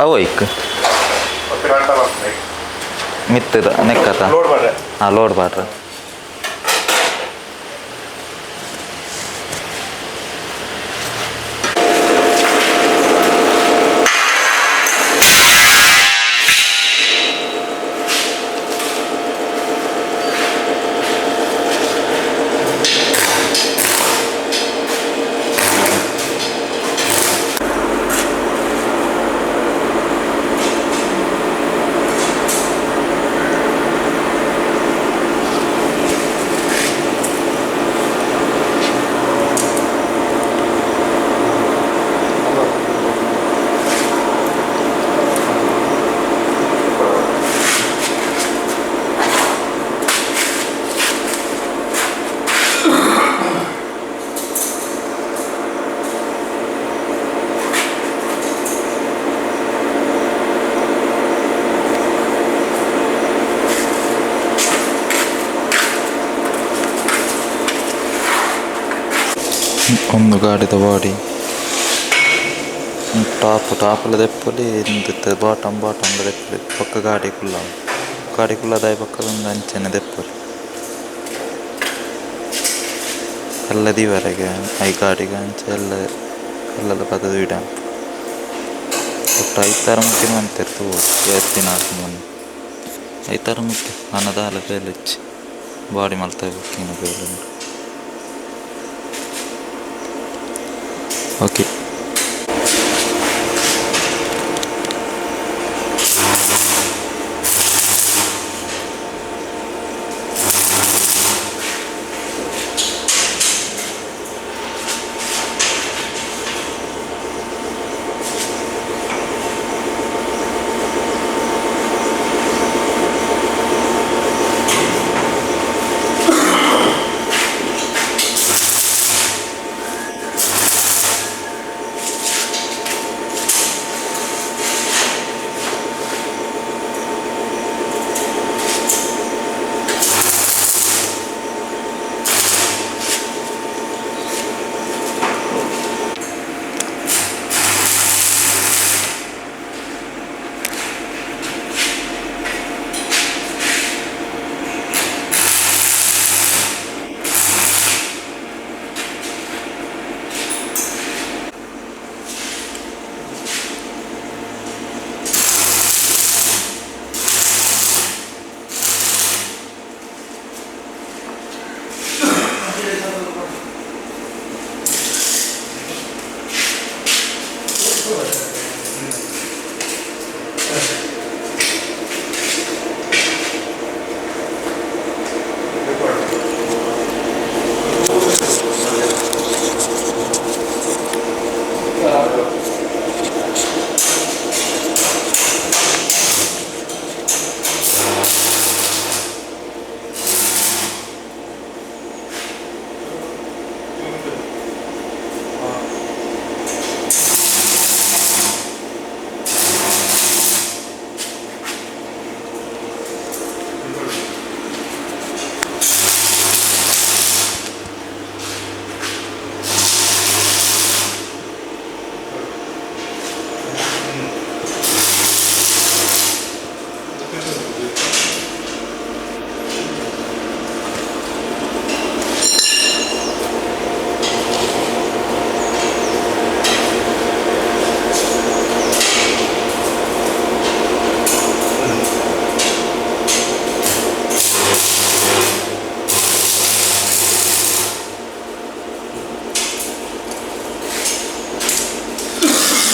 ಅವೈಕ್ ಮಿತ್ತದ ನೆಕ್ಕತ ಹಾಂ ಲೋಡ್ ಬಾಟ್ರ ಒಂದು ಗಾಡಿದ ಬಾಡಿ ಟಾಪಲ್ಲಿ ದೆಪ್ಪಲಿ ಇಂತ ಬಾಟಮ್ ದೆಪ್ಪಲಿ ಪಕ್ಕ ಗಾಡಿ ಕುಲ್ಲದಾಯ ಪಕ್ಕದೊಂದು ಅಂಚನೆ ದೆಪ್ಪಲಿ ಕಲ್ಲದಿವರೆಗೆ ಐ ಗಾಡಿಗೆ ಅಂಚೆ ಎಲ್ಲದ ಪದದ ಇಡ ಒಟ್ಟು 5 ಮುಟ್ಟಿನ ಅಂತಿರ್ತು ಎತ್ತಿನ ಮೊನ್ನೆ 5 ಮುಟ್ಟಿ ಅನ್ನದಾಲ ಬೇಲೆಚ್ಚಿ ಬಾಡಿ ಮಲ್ತಾ ಬುಕ್ಕಿನ ಬೇಲೆ ಓಕೆ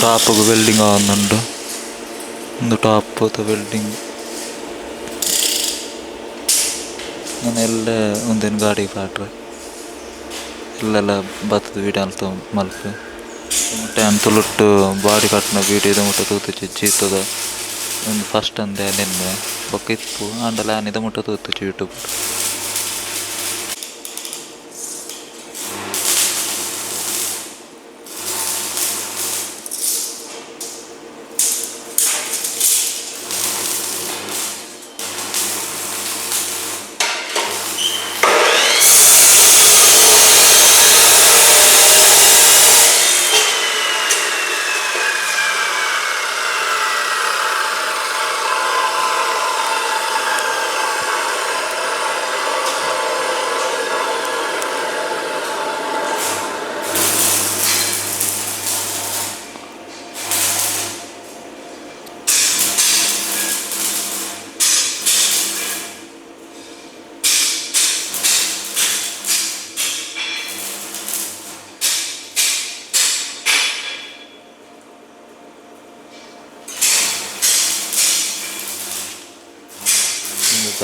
ಟಾಪ್ ವೆಲ್ಡಿಂಗ್ ಆಗುന്നുണ്ട് ಒಂದು ಟಾಪ್ ವೆಲ್ಡಿಂಗ್ ನಾನು ಎಲ್ಲ ಒಂದೇನು ಗಾಡಿ ಪಾಟ್ರೆ ಎಲ್ಲೆಲ್ಲ ಬತ್ತದ ವೀಡಿಯೋ ಅಂತ ಮಲ್ಪೆ ಟ್ಯಾನ್ ತುಳುಟ್ಟು ಬಾಡಿ ಕಟ್ಟಿನ ವೀಡಿಯೋ ಇದು ಮುಟ್ಟ ತೂತು ಚೀತದ ಒಂದು ಫಸ್ಟ್ ಅಂದೆ ನಿನ್ನೆ ಬೊಕ್ಕ ಇತ್ತು ಆಂಡಲ ಆನಿದ ಮುಟ್ಟ ತೂತು YouTube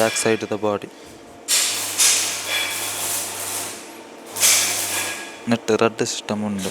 back side the body എന്നിട്ട് റെഡ് സിസ്റ്റം ഉണ്ട്.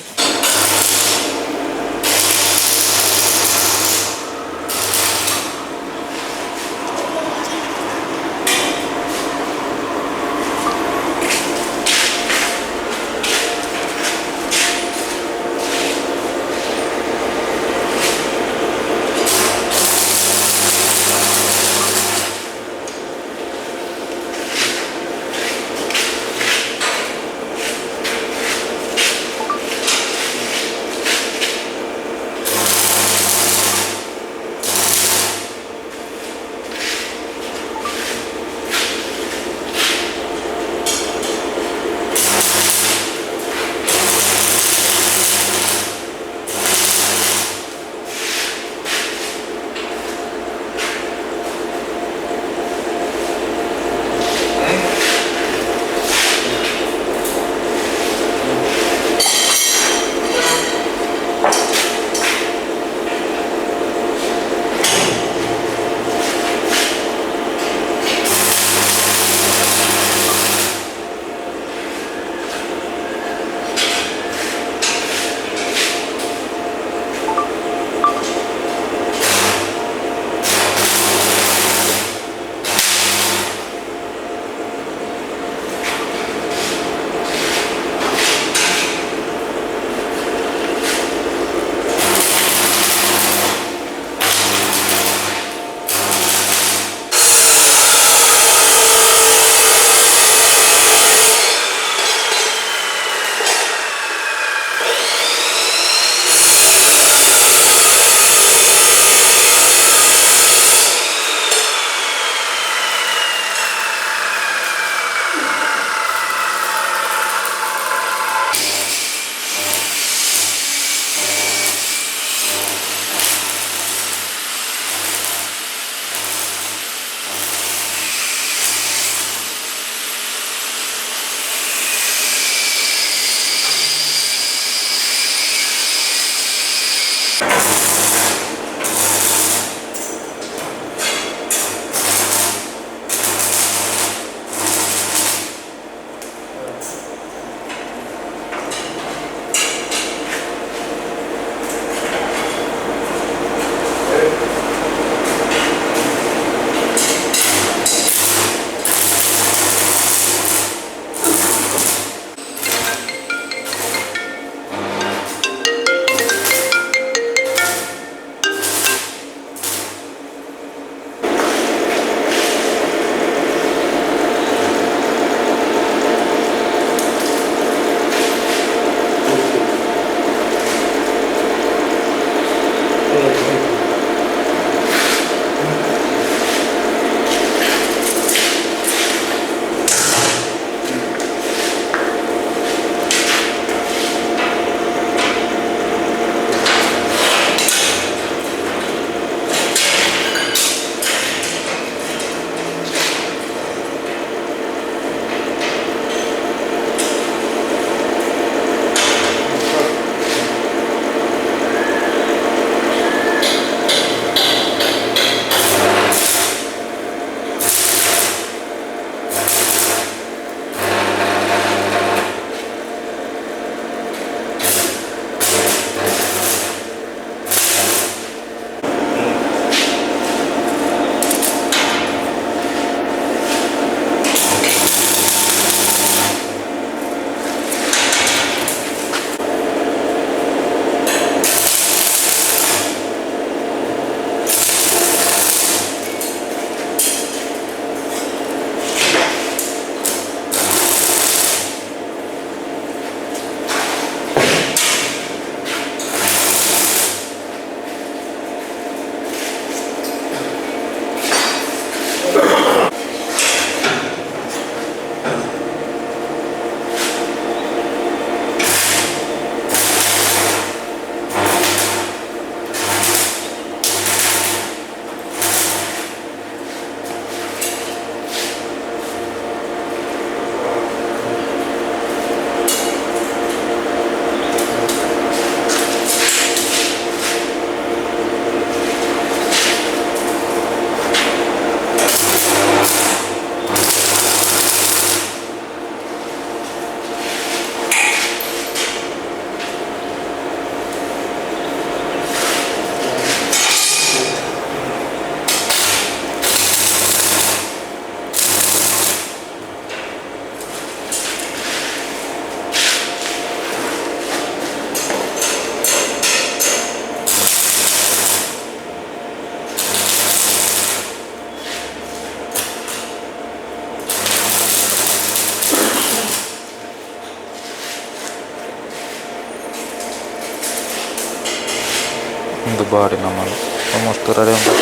ಒಂದು ಬಾಡಿ ನಮ್ಮಲ್ಲಿ ಆಲ್ಮೋಸ್ಟ್ ರೆಡಿ ಉಂಟು.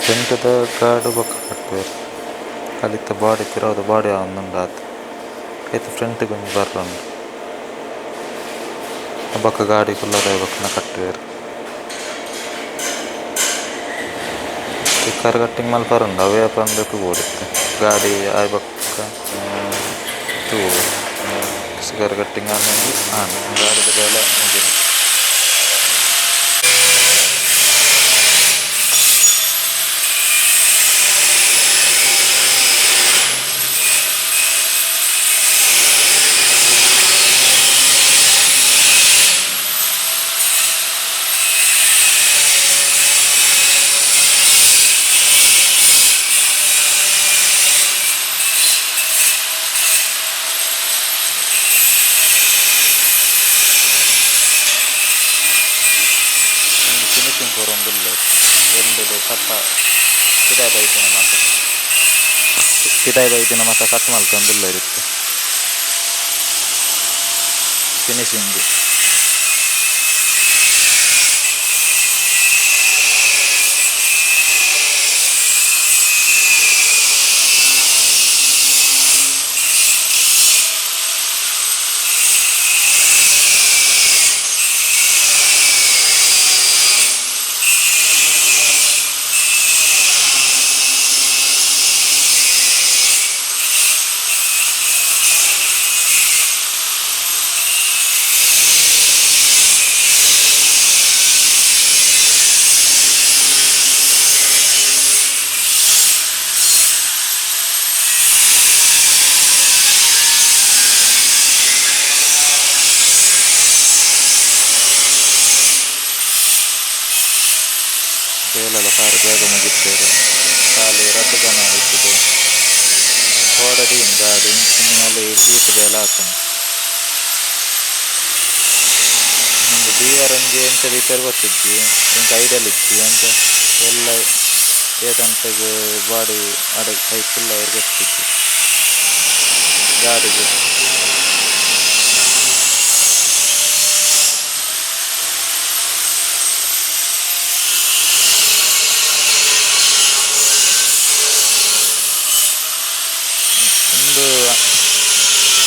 ಫ್ರಂಟ್ದ ಗಾಡು ಬೊಕ್ಕ ಕಟ್ಬೇರು ಕಲಿತ ಬಾಡಿ ಪಿರೋದು ಬಾಡಿ ಒಂದುಂಡು ಆತು ಐತೆ ಫ್ರಂಟ್ಗೆ ಒಂದು ಬರ್ರಂಡು ಬೊಕ್ಕ ಗಾಡಿ ಕುಲ್ಲದ ಬೊಕ್ಕನ ಕಟ್ಬೇರು. ಸ್ಟಿಕ್ಕರ್ ಕಟ್ಟಿಂಗ್ ಮಲ್ಪರುಂಡು ಅವೇ ಪಂದು ತೂಡಿತ್ತೆ ಗಾಡಿ ಆಯ್ ಬೊಕ್ಕ ತೂಡು ಸ್ಟಿಕ್ಕರ್ ಕಟ್ಟಿಂಗ್ ಆನೆಂದು ಗಾಡಿದ ಬೇಲೆ ಮುಗಿದು. ಫಿನಿಶಿಂಗ್ ಕೊರೊಂದುಲ್ಲ ಎರಡು ಕಟ್ಟ ಸಿದಾಯ್ ಬೈದಿನ ಮಾತ್ರ ಕಟ್ ಮಲ್ತೊಂದುಲ್ಲ ಇರುತ್ತೆ ಫಿನಿಶಿಂಗ್. ಬೇಲೆಲ್ಲ ಕಾರು ಬೇಗ ಮುಗಿಸ್ತೇವೆ ಖಾಲಿ ರದ್ದು ಜನ ಇಟ್ಟಿದೆ ಓಡದಿ ಗಾಡಿ ಇನ್ನಲ್ಲಿ ಈಟ್ ಬೇಲೆ ಹಾಕೊಂಡು ನಮ್ದು ಬೀವರಂಜಿ ಎಂತ ರಿಪೇರ್ ಗೊತ್ತಿದ್ವಿ ಎಂತ ಐಡಿಯಲ್ ಇದ್ವಿ ಅಂತ ಎಲ್ಲ ಏತಂತೆಗೆ ಬಾಡಿ ಅಡ ಐತಿಲ್ಲ ಅವ್ರು ಗೊತ್ತಿದ್ವಿ ಗಾಡಿಗೆ. ಒಂದು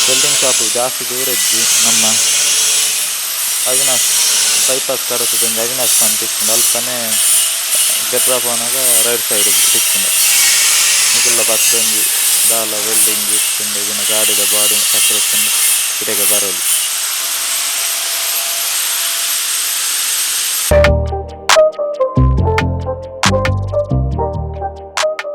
ವೆಲ್ಡಿಂಗ್ ಶಾಪು ಜಾಸ್ತಿ ದೂರ ಇದ್ವಿ ನಮ್ಮ ಅವಿನಾಶ್ ಬೈಪಾಸ್ ಕಡತದಿಂದ ಅವಿನಾಶ್ ಅಂತ ತಿಕ್ಕೊಂಡು ಅಲ್ಪನೇ ಬೆಟ್ರ ಪೋನಾಗ ರೈಟ್ ಸೈಡ್ ತಿಕ್ಕೊಂಡು ಇದೆಲ್ಲ ಬತ್ತೊಂದು ದಾಲ ವೆಲ್ಡಿಂಗ್ ಇಟ್ಕೊಂಡು ಇದನ್ನು ಗಾಡಿದ ಬಾಡಿ ಕಟ್ಟಿಕೊಂಡು ಇಡೆಗೆ ಬರೋದು.